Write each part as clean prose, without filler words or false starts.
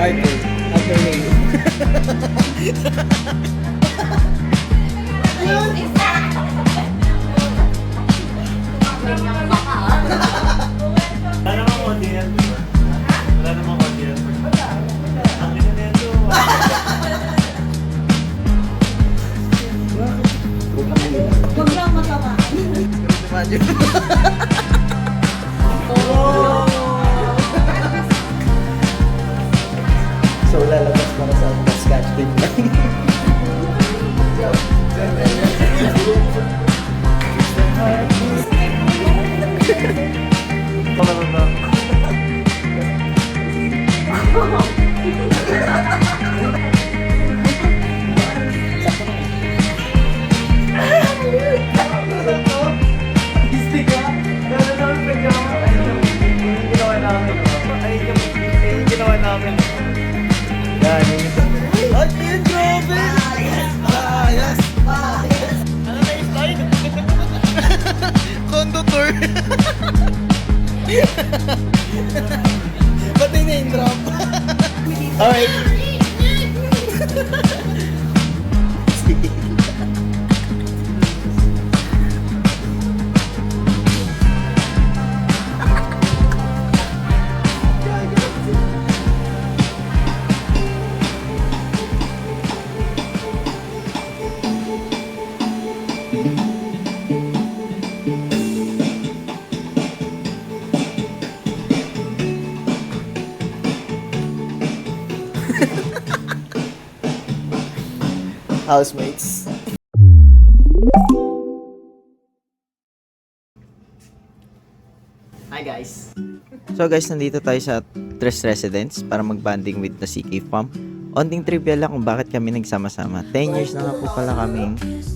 Arthur. Arthur Hale. Wala namang audience. Wala namang audience. Ang ina na ito. Huwag lang matamaan. Imagine. So, lalabas para sa scotch tape lang. Ay, yun, grabe! Bias! Ano na yung slide? Condo tour! Ba't yung name drop? Alright. Housemates. Hi guys. So guys, nandito tayo sa Tres Residence para mag-banding with the CK Fam. Onting trivia lang kung bakit kami nagsama-sama. 10 years na nga po pala kaming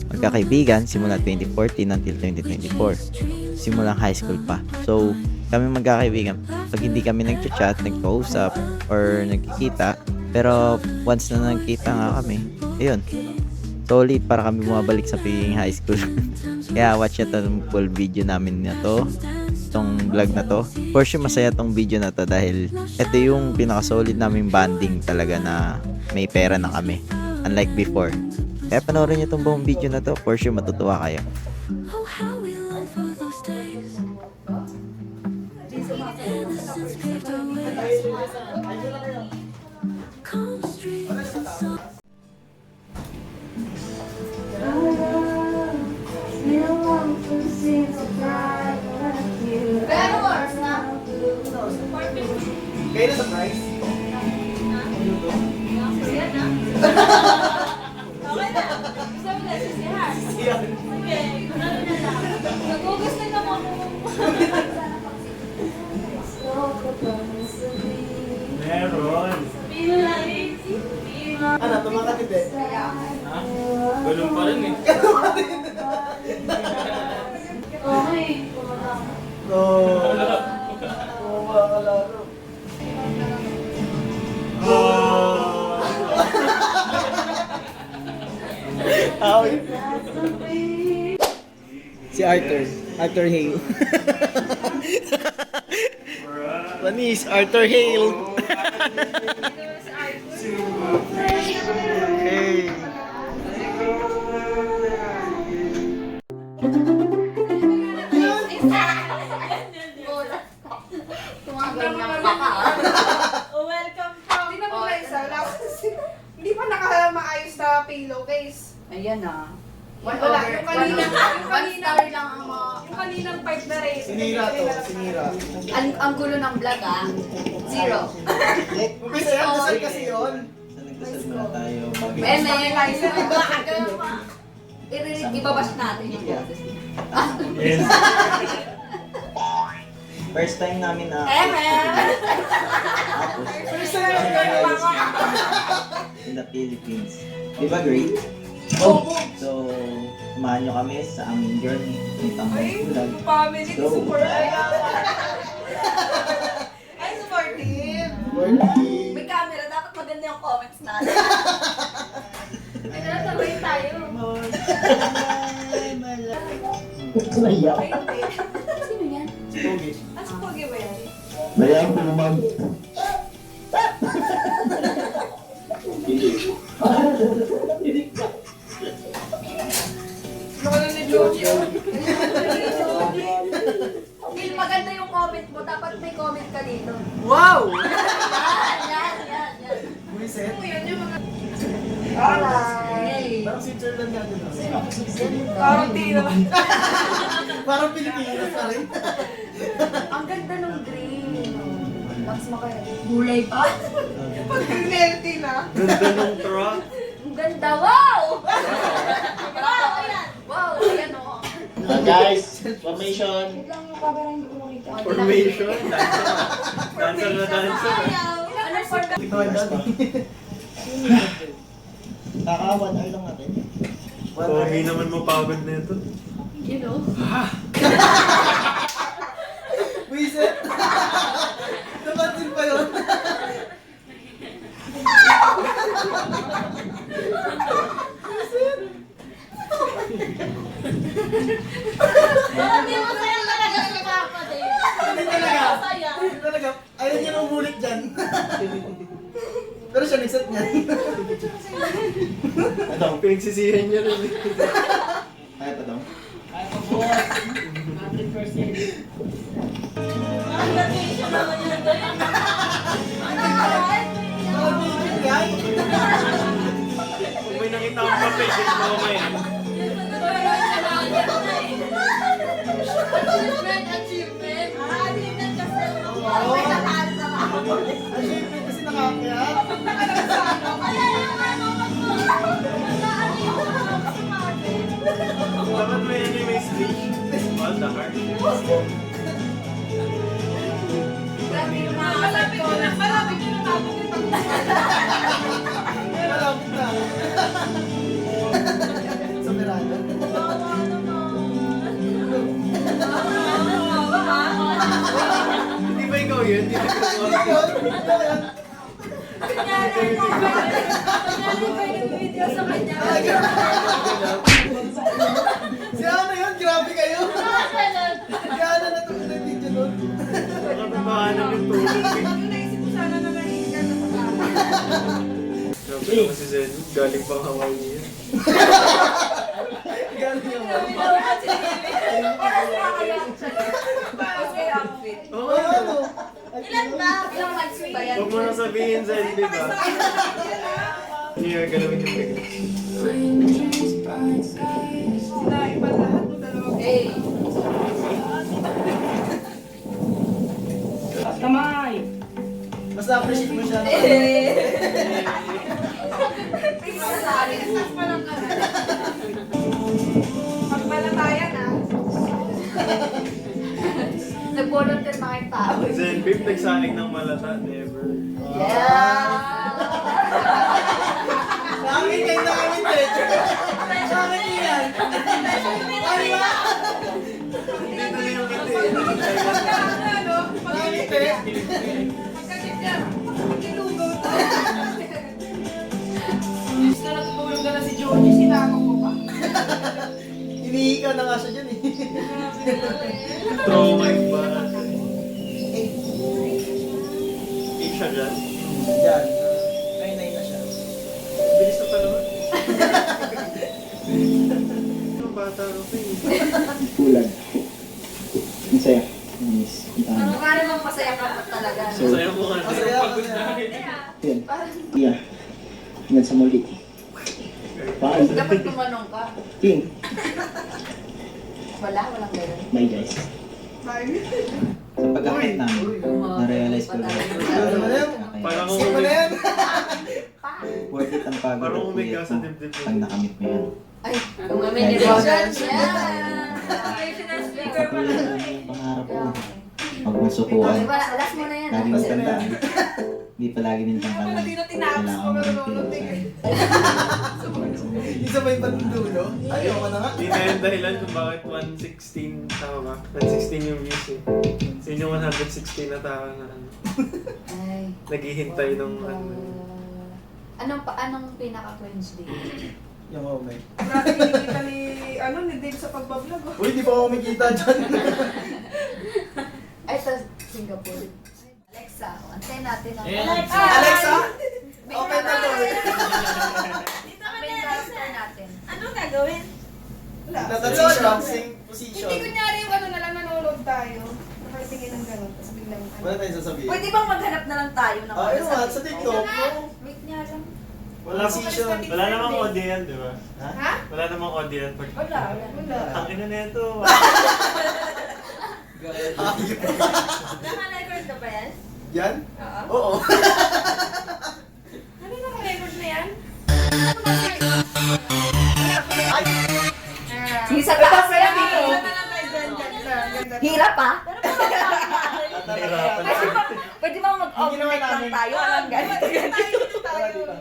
magkakaibigan simula 2014 until 2024. Simulang high school pa. So, kami magkakaibigan. Pag hindi kami nag-chat, nagkausap, or nagkikita, pero once na nagkita nga kami, ayun, solid para kami bumabalik sa pagiging high school. Kaya watch nyo itong full video namin na to, itong vlog na to. For sure masaya tong video na to dahil ito yung pinaka-solid naming banding talaga na may pera na kami. Unlike before. Kaya panoorin nyo itong buong video na to, for sure matutuwa kayo. Oh, how we long for those days. Innocence gave away. Calm streets and sun. Kayo na surprise? Okay na. Gusto mo na sisihan. Okay. Nagugas na naman ako. Meron. Ano, tumakat hindi? Ha? Ganun pa rin eh. Okay. Oo. Kumakalaro. Si Arthur. Arthur Hale. Panis, Arthur Hale. Hey. Welcome from. Hindi na po guys, hindi pa nakamaayos na pillowcase. Ayan na. Wala, yung kanina lang ang mga... yung kaninang part na rin. Sinira to, sinira. Ang gulo ng vlog ah. Zero. Umpisa yan, dasal kasi yun. Nagdasal muna tayo. Ibabash natin yung boses. Yes. First time namin na First time na in the Philippines. Di ba great? So, samahan nyo kami sa aming journey. Itang vlog. family Go. support. Ay, supportive. May camera, dapat maganda yung comments natin. Ay, nasabay tayo. Naiyak. Ay, hindi. Sino yan? Pogi. Ah, si Pogi ba yan? Naiyak po, ma'am. Wow! Yan. Buisit. Yan yung mga... Alright. Parang Switzerland natin. Parang tira. Parang Pilipinas pa rin. Ang ganda ng green. Mas makaya. Gulay pa? Pag healthy na. Ganda ng truck. Ang ganda. Wow! Wow, ayan. Wow, ayan o. Guys, formation. Formation. Dancer na dancer. Ano for the... Ito ang dati. Naka-1 hour lang natin. Pogi naman mapagod na ito. You know? Buisit. Napansin pa yun. Hindi mo sa'yo talaga si Papa Dave. Hindi talaga. Masaya. Hindi talaga. Ayaw niya nang umulit dyan. Pero siya nagset niya. Ito. Pinagsisihan niya rin eh. Ay, ito daw. Ang vacation naman yun doon. Kung may nakita akong papel, check mo ako yan. Achievement, achievement. Achievement kasi. May natalo sa mga. Ay, syempre kasi nakakaya. Dapat may ano yung may speech. All the heart. Malapit ko na. Malapit ko na tapos yung Malapit na. Sa Miranda. Hindi ba ikaw yun? Hindi ba ikaw yun? Kunyari ko yung video sa kanya. Si Ana yun, grabe kayo. Si Ana natulog ng video nun. Nakatabahan ng tulog eh. Yung naisip ko sana na nahihig ka na sa kama. Grabe naman si Zen. Galing pang Hawaii yan. Galing yung Oo. ano? Ilan ba? Ilang months ba yan? Huwag mo na sabihin Zen, di ba? Here, galawin yung bigas. Naiban lahat mo dalawa. Hey. Mas na-appreciate mo siya. Pisas pa lang ka na. Pagmalatayan ah. Nag-volunteer na kayong tao. Zen, beef nagsaling ng malata, never. Yeah. Nakakit kayo nakakit eh. Nakakit niyo yan. Ano ba? Hindi na yung kiti. Ano? Nakakit eh. Pagkakit niya. Kilugaw to. Gusto na tutulog na si Johnny. Sinama ko pa. Hinihika na nga siya dyan eh. Oh my God. Eat siya dyan. Yan. 9-9 na siya. Bilis na pala naman. Ang bata rin pa eh. Bulag. Masaya. Miss. Ano ka naman masaya ka talaga. Masaya ko nga. Masaya, Pagod na masaya. akin. Yan. Yeah. Hanggang sa muli. Bye. Dapat tumanong ka. Ting. Walang ganun. Bye guys. Bye. Sa pagkakit namin, na-realize ko na Ano ba yan? Parang kung Skip mo na yan. worth it ang pagod Parang at umiga puyat sa mo dibdib mo. pag nakamit mo yan. Ay, kung may nilibawgan siya. Motivational speaker pa Patuloy lang ang eh. iyong pangarap mo. Huwag mong sukuan. Diba, last mo na yan. Lagi mong tandaan. Hindi palagi nintang Ako kalan. na di na tinapos ko pero nulog eh. Isa pa yung pandulo. Ayaw ka na nga. Hindi na yung dahilan kung bakit 116, tama ba? 116 yung views eh. So yun yung 116 na tao na ano, Ay. naghihintay ng ano. Anong pinaka-Wednesday? Yung homemade. Grabe kinikita ni Dave sa pagbablog. Oh. Uy, di pa ako kumikita dyan. Ay, sa Singapore. Alexa, antayin natin ang Alexa! Open the door. Dito ka Open na, browser natin. Anong Wala. Nasa same position. Hindi kunyari yung ano na lang nanonood tayo. titingin ng gano'n, tapos biglang ano. Wala tayong sasabihin. Pwede bang maghanap na lang tayo ng Ayun nga, sa TikTok. Wait nga lang. Wala wala namang audio yan, di ba? Ha? Wala namang audio yan. Wala. Tangina na ito. Naka-record ka ba yan? Yan? Oo. Oo. Ano na record na yan? Sige sa taas Pwede yan. dito. Ganda. Hirap ah. Nahirapan Pwede ba, pwede ba Ginawa mag-alternate lang namin. tayo? Alam ganito. Wala dito.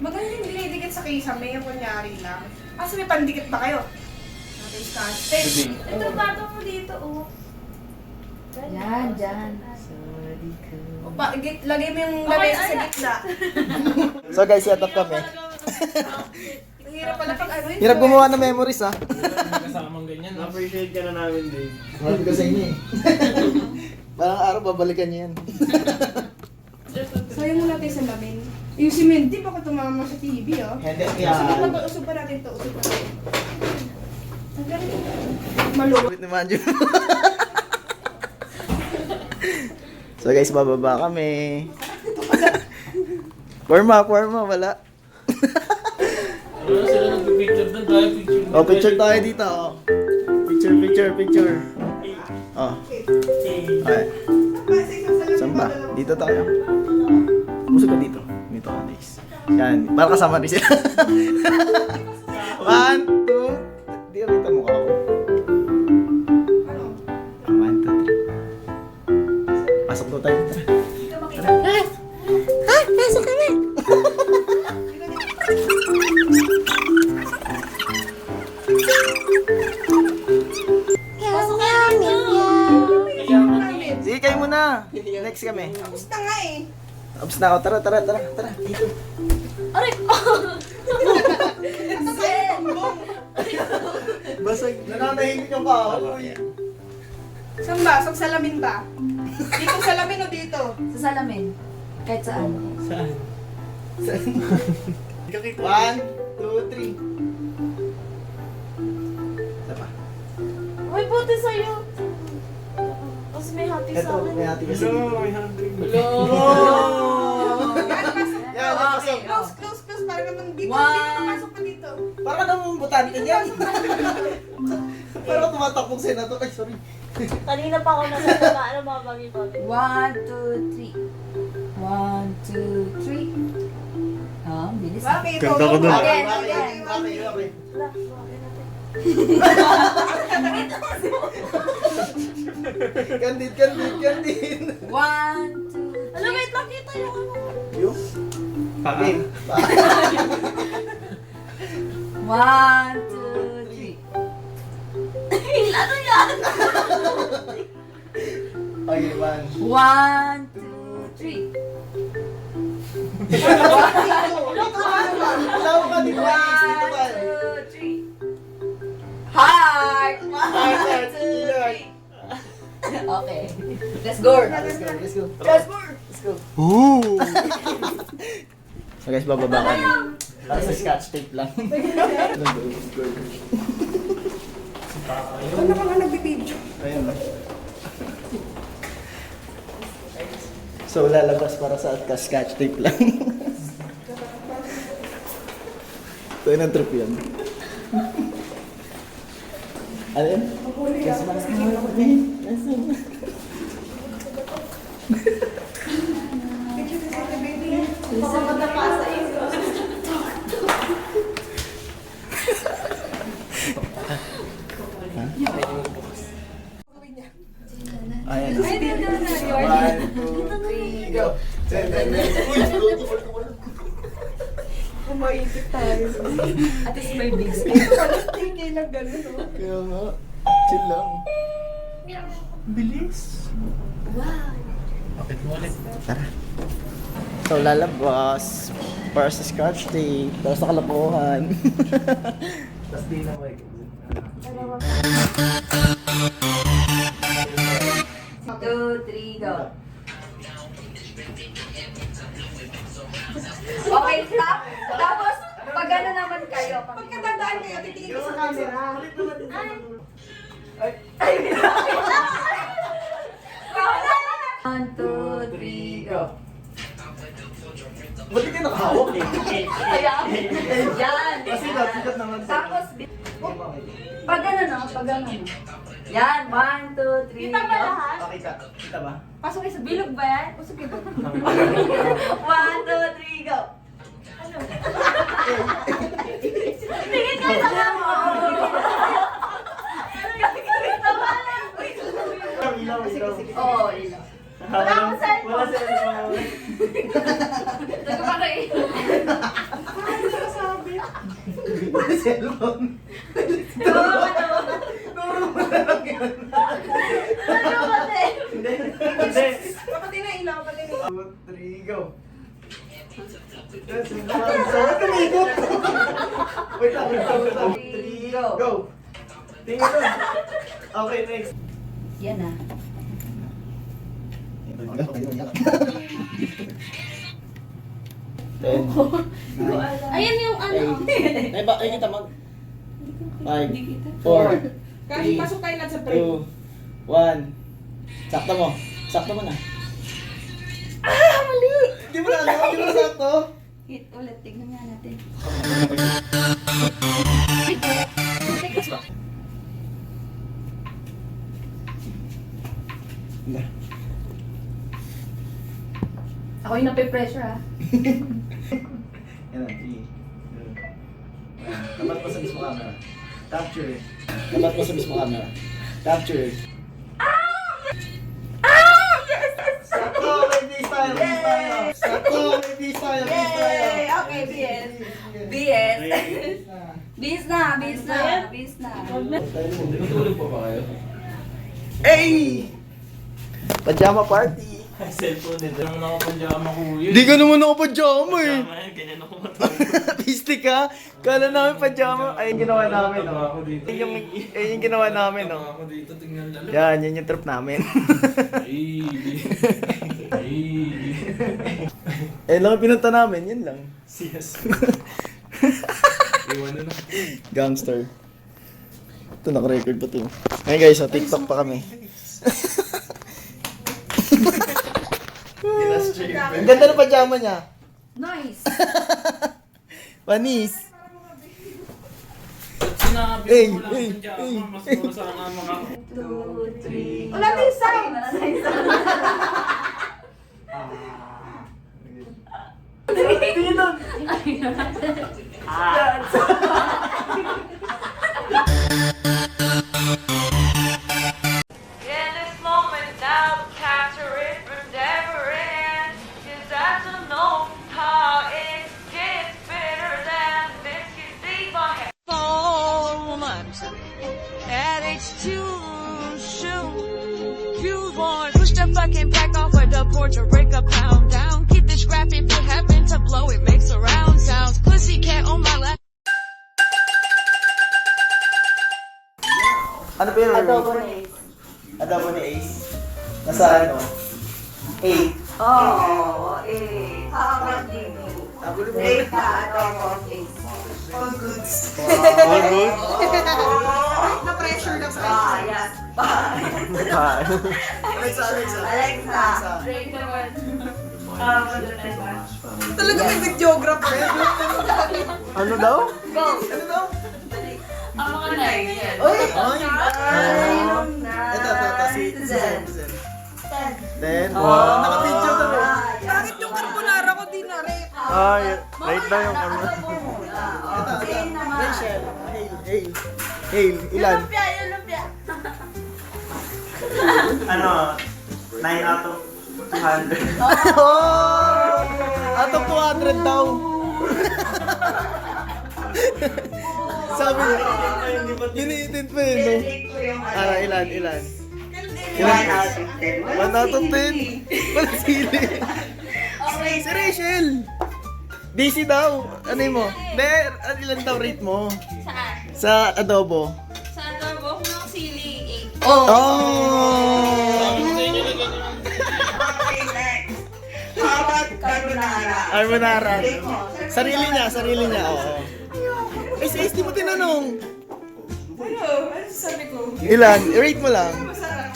Maganda yung dinidikit sa kisame, yung kunyari lang. Kasi may pandikit ba kayo? Okay, scotch tape. Ito, bato mo dito, oh. Yan, dyan. Lagay mo yung lamesa sa gitna. So guys, set up kami. Ang hirap pala pag ano yun. Hirap gumawa ng memories ha. kasamang ganyan. Appreciate ka na namin, Dave. Sabi ko sa inyo eh. Parang araw babalikan niyo yan. Sayang mo natin sa lamin. Yung simenti, baka tumama sa TV, oh. Hindi Sige, yan. usog pa natin to, usog pa natin. Ang galing. Maluwag. Wait naman yun. So guys, bababa kami. Forma, wala. Wala sila nag-picture doon, tayo picture. Oh, picture tayo dito. Oh. Picture. Oh. Okay. Saan ba? Dito tayo. Gusto ko dito. Dito ka guys. Yan. Para kasama rin sila. 1, 2. Di ka kita mukha ko. Ano? 1, 2, 3. Pasok daw tayo. Pasok kami. Sige, kayo muna. Next kami. Tapos na nga eh. Tapos na ako. Tara. Dito. Aray! Basag. Nananahimik ang kahoy. Saan ba? Sa salamin ba? Dito sa salamin o dito? Sa salamin. Kahit saan. Saan? 1, 2, 3. Isa pa. Uy, buti sa'yo. Kasi may hati sa Ito, akin. may hati kasi. Hello, may hungry. Yan, Okay. Close. Para naman dito. One. Dito, papasok pa dito. Parang namang butante niyan. Parang tumatakbong senator. Ay, sorry. Kanina pa ako nagsasalaan ng mga bagay-bagay. 1, 2, 3. 1, 2, 3. Ah, bilis. Bakit? Ganda ko dun. Again. Okay. Wala, bakit natin? Candid. 1, 2, 3. Alam, wait lang, kita yung ano. Yung? Paa. 1, 2, 3. Ano yan? Okay, 1. 1, 2, 3. Alam ka, di ba? Dito tayo. 1, 2, 3. Heart! 1, Heart. 2, 3. Okay. Let's go. Let's go. So guys, bababa kami. Para sa scotch tape lang. Ano ka nga nagbibidyo? Ayun. So, lalabas para sa scotch tape lang. Ito yung trip yan. Ano yun? Ayan. 1, 2, 3, go. Kumaisip tayo. At least may big screen. Tingin lang gano'n, no? Kaya nga. Chill lang. Bilis. Bakit mo ulit? Tara. So lalabas para sa scotch tape. Tapos sa kalapuhan. Tapos di na may... 2, 3, go. Okay, stop. Tapos, pag ano naman kayo, Pagkatandaan kayo, titingin ko sa camera. Diyan ano. Yan, 1, 2, 3. Kita ba lahat? Pakita. Kita ba? Pasok kayo sa Bilog ba yan? Pasok kayo. 1, 2, 3, go. Ano? Tingin ka sa kamo! Ilaw. Oo, ilaw. Wala akong cellphone. Wala cellphone. Nagpapakain. Wala cellphone. Turo mo na lang yun. Ano ba din? Hindi. Kapatid na ilaw, kapatid na. 2, 3, go. Saan tumikot? Wait lang. 3, go. Tingin doon. Okay, next. Yan ah. Ayan yung ano. Ay, kita mag. 5, 4, Kasi pasok tayo lang sa break. 2, 1. Sakto mo. Sakto mo na. Mali! Di mo na alam, di mo na sakto. Hit ulit, tignan nga natin. Ako yung nape-pressure ah. Yan na, 3. Tapat mo sa mismo camera. Capture it. Tapat mo sa mismo camera. Capture it. Sakto! May base tayo! Base tayo! Sakto! May base tayo! Base tayo! Okay, BS. BS. Bis na, bis na, bis na. Natulog pa ba kayo? Hey! Pajama party! Cellphone nito. Ano na ako pajama ko yun? Di ka naman ako pajama eh! Pajama yan, ganyan ako matulog. Pistik ka? Kala namin pajama. Ay, yung ginawa namin, Tama no? ako dito. Yung ginawa namin, Tama no? ako dito, tingnan lalo. Yan, yun yung trip namin. Ay. Ay. Eh, lang ang pinunta namin, yun lang. Siyas. Iwan na. Gangster. Ito, naka-record pa to. Ngayon guys, sa TikTok pa kami. Ang ganda ng pajama niya. Nice. Panis. Sinabi Hey, ko lang hey, pajama, hey. mas mura sana mga 2, 3. Wala tayong sound. Wala tayong sound. Tingin doon. In this moment now, capture it, remember it. 'Cause I don't know how it gets better than this gets deeper. 4 months, and it's too soon. You want push the fucking back off of the porch or break a pound down. Keep the scrap if it happen to blow, it makes a round sounds. Pussycat on my lap. Ano pa yun? Adobo na Ace. Adobo ni Ace. Nasa ano? 8. Oh, eh. Hawak din. Ace na, adobo, Ace. All good? Na-pressure na pa. Ah, yes. Bye. Alexa. Alexa. Break naman. Talaga may videographer. Ano daw? Go. Ano daw? Ang mga night yan. Uy! Ayun na. Ito, si Zen. Then, Oh. naka-video to rin. Bakit yung carbonara ko di na rin? Ay, right na yung ano. Ito, same naman. Rachel, Hail, ilan? Lumpia, yung lumpia. Ano? 9 out of 200. Oh! Out of 200 daw. Sabi niya, diniitin pa yun, no? Ilan? Ilan? 1 out of 10. Wala sili. Si Rachel! Busy daw. Ano yun mo? Ilan daw rate mo? Saan? Sa adobo. Sa adobo ko ng sili, 8. Oh! Carbonara. Sarili niya, oo. Is di mo tinanong. Ano sabi ko? Ilan? I-rate mo lang. Masarap.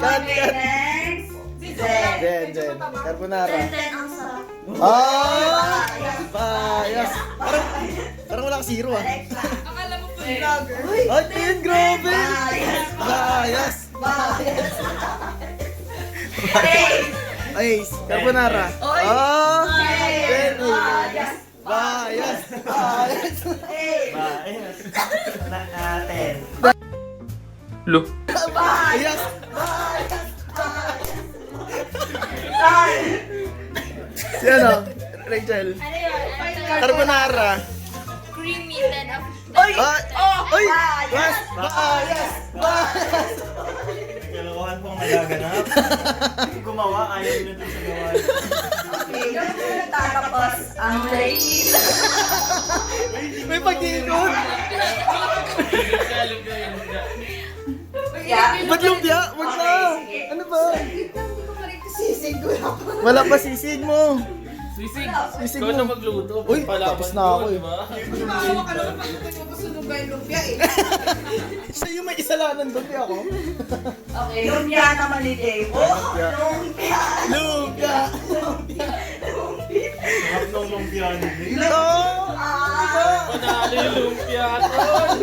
Cut. Jen. Carbonara. Ah! Bayas. Parang wala ka zero ah. Akala mo food vlogger. Ay, Tin, grabe! Bayas! Ay, carbonara. Oh! Tin, bayas! Bayas! Bayas! Lo. Bayas! Si ano? Rachel. Carbonara. Creamy then of Ay! Ay! Bayas! Bayas! Bayas! Kalokohan pong nagaganap. Gumawa, ayaw nyo dun sa gawain. Okay, ganun na natapos ang ladies. May pag-iikot! Ba't lumpia? Wag na! Ano ba? sisig ko lang. Wala pa sisig mo. Sisig. Sisig Ikaw na mo. magluto. Uy, Palaban tapos na ko, ako eh. diba? Tumawa ka naman pag nagpapasunog ka yung lumpia eh. Siya yung may isalanan doon, di ako. Okay, lumpia naman ni Dave. Oh, lumpia. Lumpia! Sarap nung lumpia ni Dave. Panalo yung lumpia tol.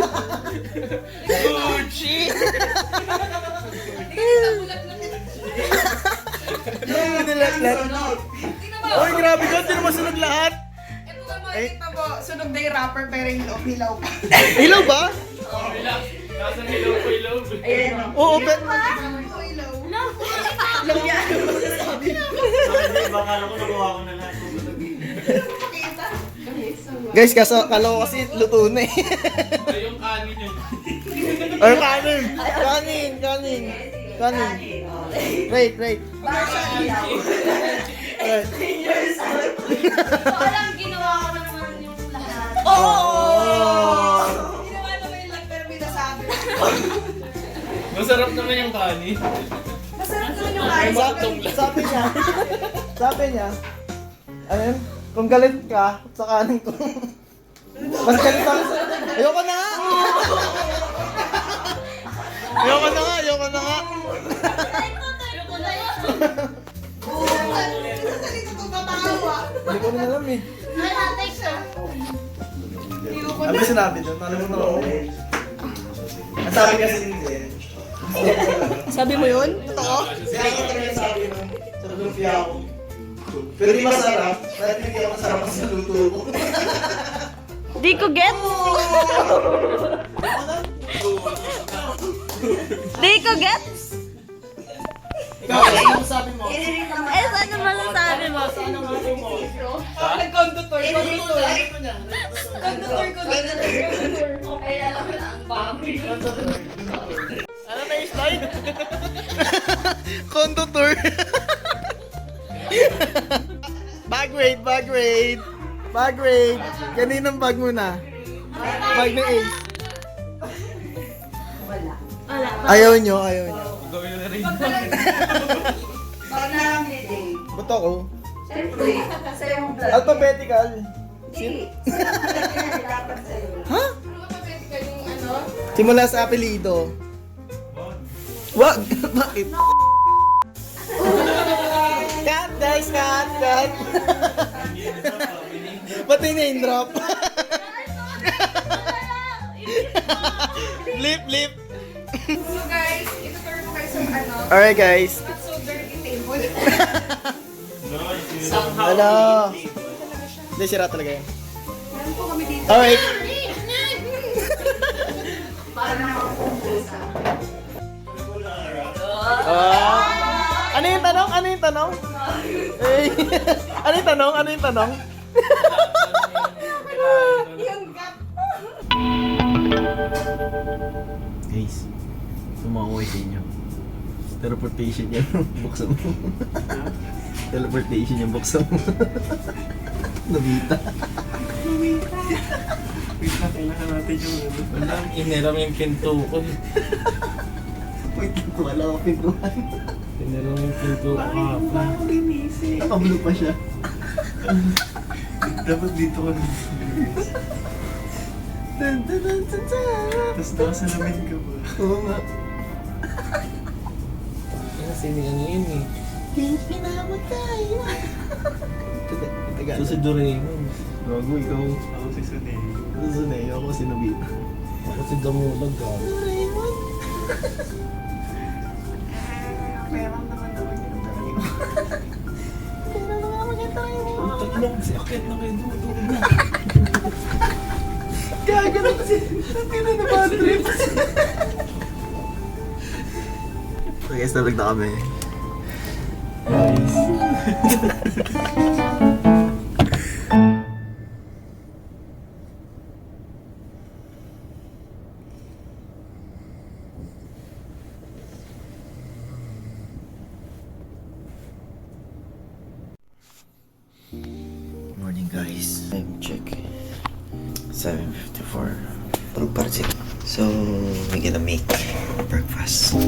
Gucci. Nilatlat. Oy, grabe ka, di naman sunog lahat. Ito nga makikita mo, sunog na yung rapper pero yung loob hilaw pa. Ilaw ba? Relax. Nasa hilaw ko hilaw. Ayan o. Oo, pero... Hilaw. Lumpia. Bakit Dave, akala ko nagawa ko na lahat. Makita. Guys, kala ko kasi luto na eh. Ay, yung kanin yun. Or kanin! Kanin! Kanin! Kanin! Wait, wait. Wait. Parang ginawa ko naman yung lahat. Ginawa naman yung lang pero binasabi. Masarap naman yung kanin. Masarap naman yung Ay, kain. Sabi niya, ano yun? Kung galit ka, sa kanin ko. Mas galit ako sa... Ayoko na nga! Ayoko na nga! Ayoko na nga! Sasalita ko matawa. Hindi ko rin alam eh. Ayoko na. sinabi doon? Alam mo na ako. Ang sabi kasi hindi. Sabi mo yun? Totoo? Kaya ko talaga sabi nun. Sa lumpia ako. Pero di masarap. Dahil hindi ako masarap sa luto ko. Di ko get. Di ko get. Ikaw, ano sabi mo? Inirin naman. Eh, ano ba lang sabi mo? Nag-conductor. Conductor. Okay, alam mo na ang baboy. Ano na yung slide? Conductor. Bag raid, bag raid. Bag raid. Kaninang bag muna? Bag na Ace. Ayaw nyo, ayaw nyo. Gawin na rin. Pag nalang ni Dave. Ba't ako? Siyempre, sa yung vlog. Alphabetical. Hindi. Dapat sa'yo. Ha? Ano mapapwede ka yung ano? Simula sa apelido. Wag! Bakit? Cut guys, cut, cut. Pati name drop. Lip, lip. So guys, itutur ko kayo sa ano, Alright guys. not so dirty table. Hello. Hindi, sira talaga yun. Meron po kami dito. Alright. Para naman kumpusa. Ano yung tanong? Ano yung tanong? Eh, ano yung tanong? Ano yung tanong? Yung gap. Guys, sumaway sa inyo. Teleportation yan. Buksan mo. Teleportation yung buksan mo. Nabita. Wait na, kailangan natin yung ano. Wala, iniram yung pinto ko. Wait lang, wala ko pintuan. Iniram yung pinto ko hapa. Nakablo pa siya. Dapat dito ka na. Dun, dun, dun, dun, dun. Tapos nakasalamin ka ba? Oo nga. Kasi ano yun eh. Pinamot tayo. Tagal. Susi Doraemon. Gago, ikaw. Ako si Sunay. Sunay, ako si Nobita. Ako si Damulag, gago. Perang naman daw yung gagawin mo. Ang tatlong kasi akit na kayo dumutulog na. Gago na kasi. Ang na bad trip. So guys, nabag na kami. Morning guys. Time check. 7:54. Tulog pa rin sila. So, we're gonna make breakfast.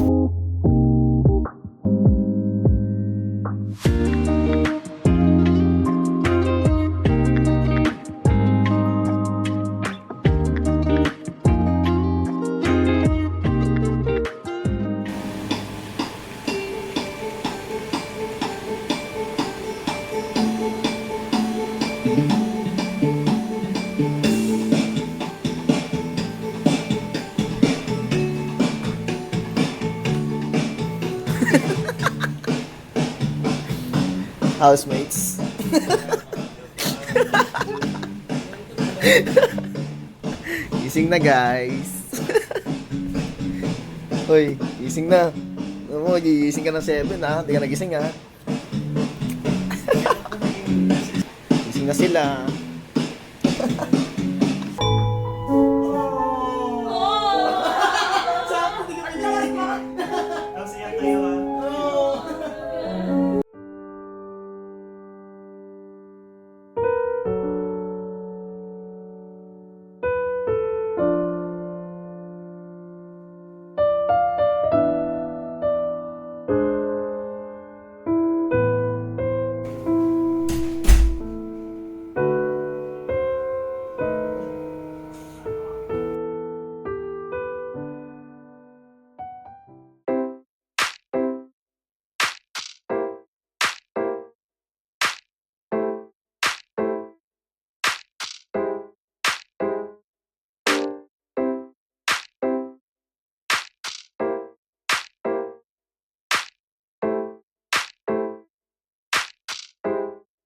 Housemates. Gising na guys. Hoy, gising na. Alam mo, gigising ka ng 7 ha. Hindi ka nagising ha. Gising na sila.